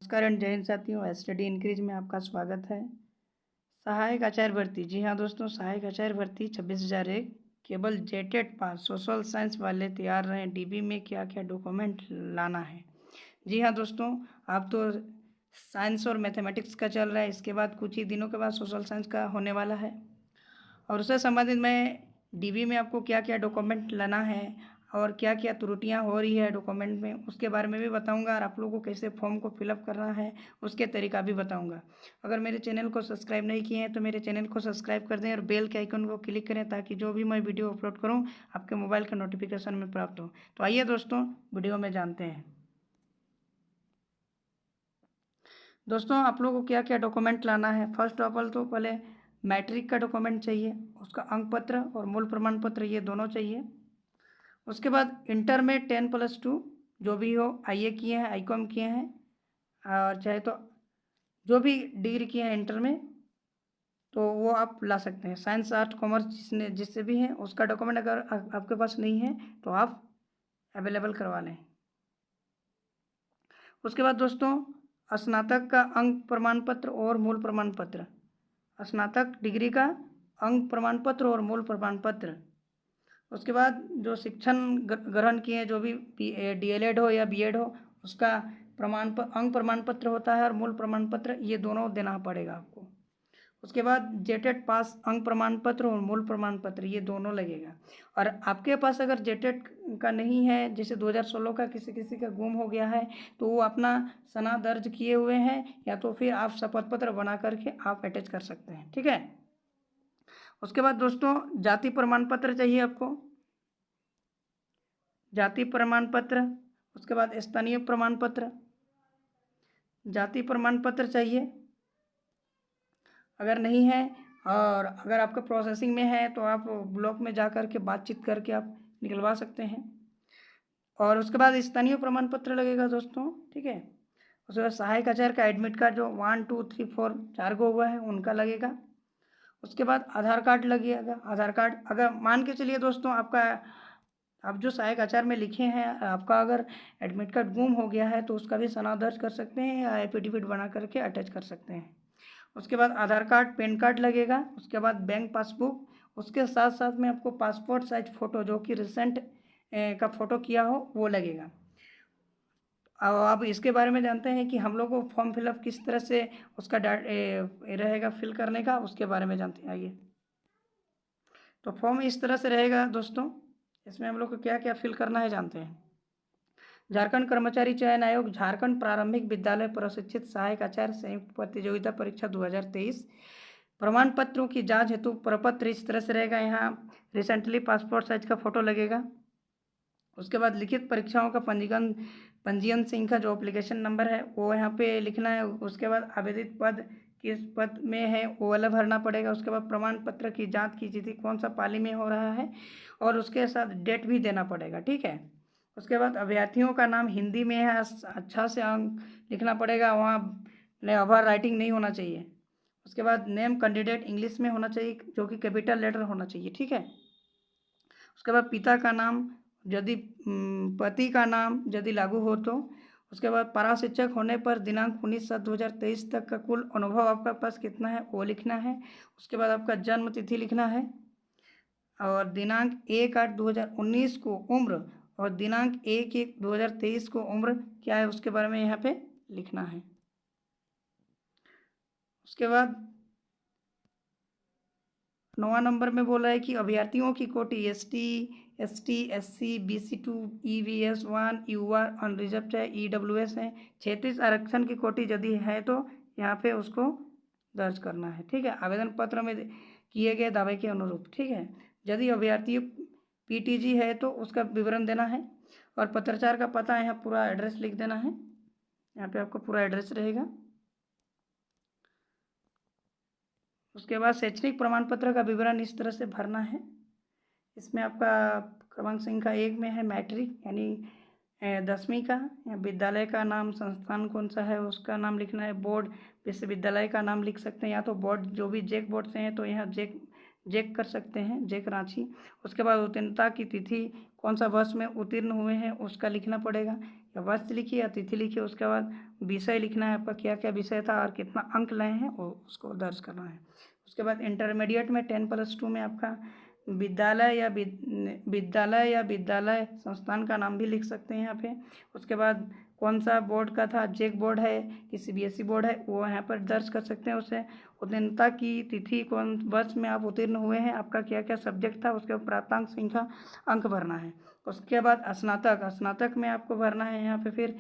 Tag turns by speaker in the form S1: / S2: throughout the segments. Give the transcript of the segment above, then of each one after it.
S1: नमस्कार एंड जय हिंद साथियों, स्टडी इंक्रीज में आपका स्वागत है। सहायक आचार्य भर्ती, जी हाँ दोस्तों, सहायक आचार्य भर्ती 26,001 केवल जेटेट पास सोशल साइंस वाले तैयार रहें। डीबी में क्या क्या डॉक्यूमेंट लाना है। जी हाँ दोस्तों, आप तो साइंस और मैथमेटिक्स का चल रहा है, इसके बाद कुछ ही दिनों के बाद सोशल साइंस का होने वाला है और उससे संबंधित मैं डीबी में आपको क्या क्या डॉक्यूमेंट लाना है और क्या क्या त्रुटियां हो रही है डॉक्यूमेंट में, उसके बारे में भी बताऊंगा और आप लोगों को कैसे फॉर्म को फिलअप करना है उसके तरीका भी बताऊंगा। अगर मेरे चैनल को सब्सक्राइब नहीं किए हैं तो मेरे चैनल को सब्सक्राइब कर दें और बेल के आइकन को क्लिक करें ताकि जो भी मैं वीडियो अपलोड करूँ आपके मोबाइल का नोटिफिकेशन में प्राप्त हो। तो आइए दोस्तों, वीडियो में जानते हैं। दोस्तों, आप लोगों को क्या क्या डॉक्यूमेंट लाना है। फर्स्ट ऑफ ऑल तो पहले मैट्रिक का डॉक्यूमेंट चाहिए, उसका अंक पत्र और मूल प्रमाण पत्र, ये दोनों चाहिए। उसके बाद इंटर में 10+2 जो भी हो, आईए किए हैं, आईकॉम किए हैं और चाहे तो जो भी डिग्री किए हैं इंटर में तो वो आप ला सकते हैं। साइंस आर्ट कॉमर्स जिससे भी है उसका डॉक्यूमेंट अगर आपके पास नहीं है तो आप अवेलेबल करवा लें। उसके बाद दोस्तों, स्नातक का अंक प्रमाण पत्र और मूल प्रमाण पत्र, स्नातक डिग्री का अंक प्रमाण पत्र और मूल प्रमाण पत्र। उसके बाद जो शिक्षण ग्रहण किए, जो भी डीएलएड हो या बीएड हो, उसका अंक प्रमाण पत्र होता है और मूल प्रमाण पत्र, ये दोनों देना पड़ेगा आपको। उसके बाद जेटेट पास अंक प्रमाण पत्र और मूल प्रमाण पत्र, ये दोनों लगेगा। और आपके पास अगर जेटेट का नहीं है, जैसे 2016 का किसी किसी का गुम हो गया है, तो वो अपना सना दर्ज किए हुए हैं या तो फिर आप शपथ पत्र बना करके आप अटैच कर सकते हैं, ठीक है। उसके बाद दोस्तों, जाति प्रमाण पत्र चाहिए आपको, जाति प्रमाण पत्र। उसके बाद स्थानीय प्रमाण पत्र, जाति प्रमाण पत्र चाहिए। अगर नहीं है और अगर आपका प्रोसेसिंग में है तो आप ब्लॉक में जा कर के बातचीत करके आप निकलवा सकते हैं। और उसके बाद स्थानीय प्रमाण पत्र लगेगा दोस्तों, ठीक है। उसके बाद सहायक आचार्य का एडमिट कार्ड जो 1 2 3 4 4 गो हुआ है उनका लगेगा। उसके बाद आधार कार्ड लगेगा। आधार कार्ड अगर मान के चलिए दोस्तों, आपका आप जो सहायक आचार्य में लिखे हैं, आपका अगर एडमिट कार्ड गुम हो गया है तो उसका भी सनद दर्ज कर सकते हैं या एफिडेविट बना करके अटैच कर सकते हैं। उसके बाद आधार कार्ड, पैन कार्ड लगेगा। उसके बाद बैंक पासबुक, उसके साथ साथ में आपको पासपोर्ट साइज फ़ोटो जो कि रिसेंट का फ़ोटो किया हो वो लगेगा। अब आप इसके बारे में जानते हैं कि हम लोग को फॉर्म फिलअप किस तरह से उसका रहेगा फिल करने का, उसके बारे में जानते हैं। आइए, तो फॉर्म इस तरह से रहेगा दोस्तों, इसमें हम लोग को क्या क्या फिल करना है जानते हैं। झारखंड कर्मचारी चयन आयोग, झारखंड प्रारंभिक विद्यालय प्रशिक्षित सहायक आचार्य संयुक्त प्रतियोगिता परीक्षा 2023, प्रमाण पत्रों की जांच हेतु प्रपत्र इस तरह से रहेगा। यहाँ रिसेंटली पासपोर्ट साइज का फोटो लगेगा। उसके बाद लिखित परीक्षाओं का पंजीयन संख्या जो एप्लीकेशन नंबर है वो यहाँ पे लिखना है। उसके बाद आवेदित पद किस पद में है वो वाला भरना पड़ेगा। उसके बाद प्रमाण पत्र की जांच की तिथि कौन सा पाली में हो रहा है और उसके साथ डेट भी देना पड़ेगा, ठीक है। उसके बाद अभ्यर्थियों का नाम हिंदी में है, अच्छा से अंक लिखना पड़ेगा, वहाँ ओवर राइटिंग नहीं होना चाहिए। उसके बाद नेम कैंडिडेट इंग्लिश में होना चाहिए जो कि कैपिटल लेटर होना चाहिए, ठीक है। उसके बाद पिता का नाम, यदि पति का नाम यदि लागू हो तो। उसके बाद पारा शिक्षक होने पर दिनांक 19/7/2023 तक का कुल अनुभव आपका पास कितना है वो लिखना है। उसके बाद आपका जन्म तिथि लिखना है और दिनांक 1/8/2019 को उम्र और दिनांक 1/1/2023 को उम्र क्या है उसके बारे में यहाँ पे लिखना है। उसके बाद 9वां नंबर में बोल रहा है कि अभ्यर्थियों की कोटि ST ST SC BC2 EVS1 UR unreserve है, EWS है। 36 आरक्षण की कोटि यदि है तो यहाँ पे उसको दर्ज करना है, ठीक है, आवेदन पत्र में किए गए दावे के अनुरूप, ठीक है। यदि अभ्यर्थी PTG है तो उसका विवरण देना है और पत्राचार का पता यहाँ पूरा एड्रेस लिख देना है। यहाँ पे आपका पूरा एड्रेस रहेगा। उसके बाद शैक्षणिक प्रमाण पत्र का विवरण इस तरह से भरना है। इसमें आपका क्रमांक संख्या 1 में है मैट्रिक यानी 10वीं का, विद्यालय का नाम, संस्थान कौन सा है उसका नाम लिखना है, बोर्ड विश्वविद्यालय का नाम लिख सकते हैं या तो बोर्ड जो भी जेक बोर्ड से हैं तो यहाँ जेक कर सकते हैं, जेक रांची। उसके बाद उत्तीर्णता की तिथि, कौन सा वर्ष में उत्तीर्ण हुए हैं उसका लिखना पड़ेगा, या वर्ष लिखिए या तिथि लिखिए। उसके बाद विषय लिखना है आपका, क्या क्या विषय था और कितना अंक लाए हैं वो उसको दर्ज करना है। उसके बाद इंटरमीडिएट में 10+2 में आपका विद्यालय संस्थान का नाम भी लिख सकते हैं यहाँ पे। उसके बाद कौन सा बोर्ड का था, जेक बोर्ड है कि सीबीएसई बोर्ड है, वो यहाँ पर दर्ज कर सकते हैं। उसे उत्तीर्णता की तिथि, कौन वर्ष में आप उत्तीर्ण हुए हैं, आपका क्या क्या सब्जेक्ट था, उसके बाद प्राप्तांक संख्या अंक भरना है। उसके बाद स्नातक में आपको भरना है यहाँ पे, फिर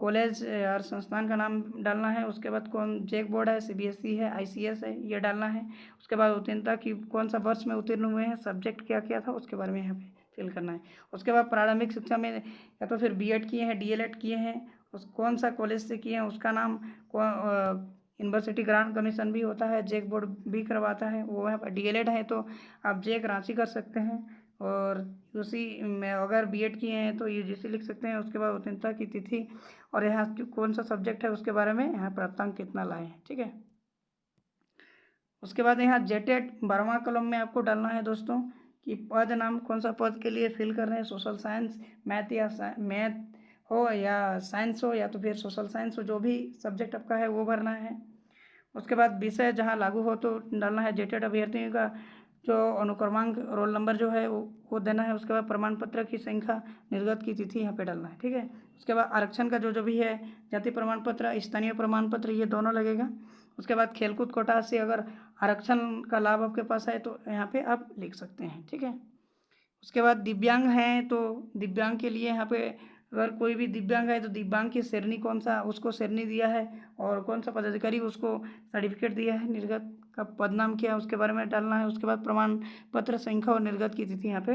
S1: कॉलेज और संस्थान का नाम डालना है। उसके बाद कौन जेक बोर्ड है, सीबीएसई है, आईसीएस है, ये डालना है। उसके बाद उत्तीर्णता की कौन सा वर्ष में उत्तीर्ण हुए हैं, सब्जेक्ट क्या क्या था, उसके बारे में यहाँ पे फिल करना है। उसके बाद प्रारंभिक शिक्षा में या तो फिर बीएड किए हैं, डीएलएड किए हैं, उस कौन सा कॉलेज से किए हैं उसका नाम, यूनिवर्सिटी ग्रांट कमीशन भी होता है, जेक बोर्ड भी करवाता है वो है। डीएलएड है तो आप जेक रांची कर सकते हैं, और उसी में अगर बीएड किए हैं तो यूजीसी लिख सकते हैं। उसके बाद उत्तीर्णता की तिथि और यहाँ कौन सा सब्जेक्ट है उसके बारे में, यहाँ प्राप्तांक कितना लाए हैं, ठीक है। उसके बाद यहाँ जेटेड 12वां कॉलम में आपको डालना है दोस्तों कि पद नाम कौन सा पद के लिए फिल कर रहे हैं, सोशल साइंस, मैथ हो या साइंस हो या तो फिर सोशल साइंस हो, जो भी सब्जेक्ट आपका है वो भरना है। उसके बाद विषय जहाँ लागू हो तो डालना है। जेटेड अभ्यर्थियों का जो अनुक्रमांक रोल नंबर जो है वो देना है। उसके बाद प्रमाण पत्र की संख्या, निर्गत की तिथि यहाँ पे डालना है, ठीक है। उसके बाद आरक्षण का जो भी है, जाति प्रमाण पत्र, स्थानीय प्रमाण पत्र, ये दोनों लगेगा। उसके बाद खेलकूद कोटा से अगर आरक्षण का लाभ आपके पास है तो यहाँ पे आप लिख सकते हैं, ठीक है। उसके बाद दिव्यांग हैं तो दिव्यांग के लिए यहाँ पे अगर कोई भी दिव्यांग है तो दिव्यांग की श्रेणी कौन सा, उसको श्रेणी दिया है और कौन सा पदाधिकारी उसको सर्टिफिकेट दिया है, निर्गत का पद नाम क्या है उसके बारे में डालना है। उसके बाद प्रमाण पत्र संख्या और निर्गत की तिथि यहाँ पे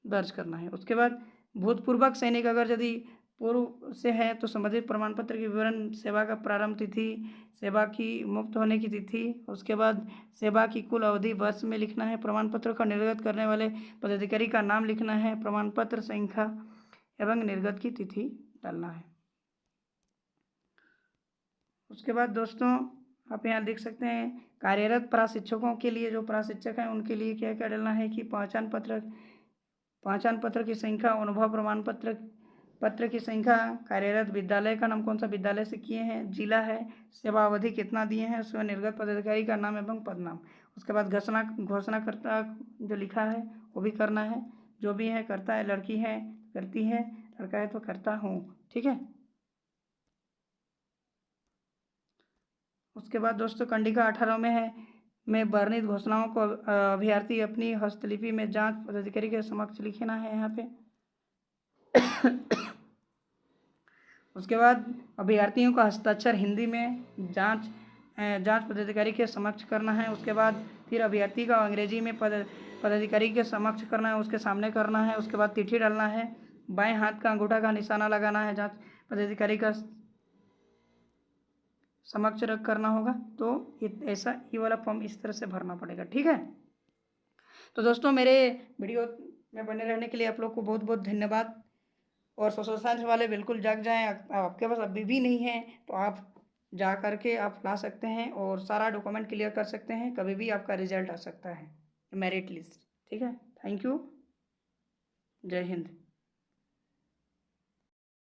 S1: दर्ज करना है। उसके बाद भूतपूर्वक सैनिक अगर यदि पूर्व से है तो संबंधित प्रमाण पत्र के विवरण, सेवा का प्रारंभ तिथि, सेवा की मुक्त होने की तिथि, उसके बाद सेवा की कुल अवधि वर्ष में लिखना है। प्रमाण पत्र का निर्गत करने वाले पदाधिकारी का नाम लिखना है, प्रमाण पत्र संख्या एवं निर्गत की तिथि डालना है। उसके बाद दोस्तों आप यहाँ देख सकते हैं कार्यरत प्रशिक्षकों के लिए, जो प्रशिक्षक हैं उनके लिए क्या क्या डालना है कि पहचान पत्र की संख्या, अनुभव प्रमाण पत्र की संख्या, कार्यरत विद्यालय का नाम, कौन सा विद्यालय से किए हैं, जिला है, सेवा अवधि कितना दिए हैं, उसमें निर्गत पदाधिकारी का नाम एवं पद नाम। उसके बाद घोषणाकर्ता जो लिखा है वो भी करना है, जो भी है करता है, लड़की है करती है, लड़का है तो करता हूँ, ठीक है। उसके बाद दोस्तों कंडिका 18 में है, में वर्णित घोषणाओं को अभ्यर्थी अपनी हस्तलिपि में जांच पदाधिकारी के समक्ष लिखना है यहाँ पे। उसके बाद अभ्यर्थियों का हस्ताक्षर हिंदी में जांच पदाधिकारी के समक्ष करना है। उसके बाद फिर अभ्यर्थी का अंग्रेजी में पदाधिकारी के समक्ष करना है, उसके सामने करना है। उसके बाद तिथि डालना है, बाएं हाथ का अंगूठा का निशाना लगाना है, जांच पदाधिकारी का समक्ष रख करना होगा। तो ऐसा ये वाला फॉर्म इस तरह से भरना पड़ेगा, ठीक है। तो दोस्तों मेरे वीडियो में बने रहने के लिए आप लोग को बहुत बहुत धन्यवाद। और सोशल साइंस वाले बिल्कुल जाग जाएं, आपके पास अभी भी नहीं है तो आप जा करके आप ला सकते हैं और सारा डॉक्यूमेंट क्लियर कर सकते हैं, कभी भी आपका रिजल्ट आ सकता है, मेरिट लिस्ट, ठीक है। थैंक यू, जय हिंद।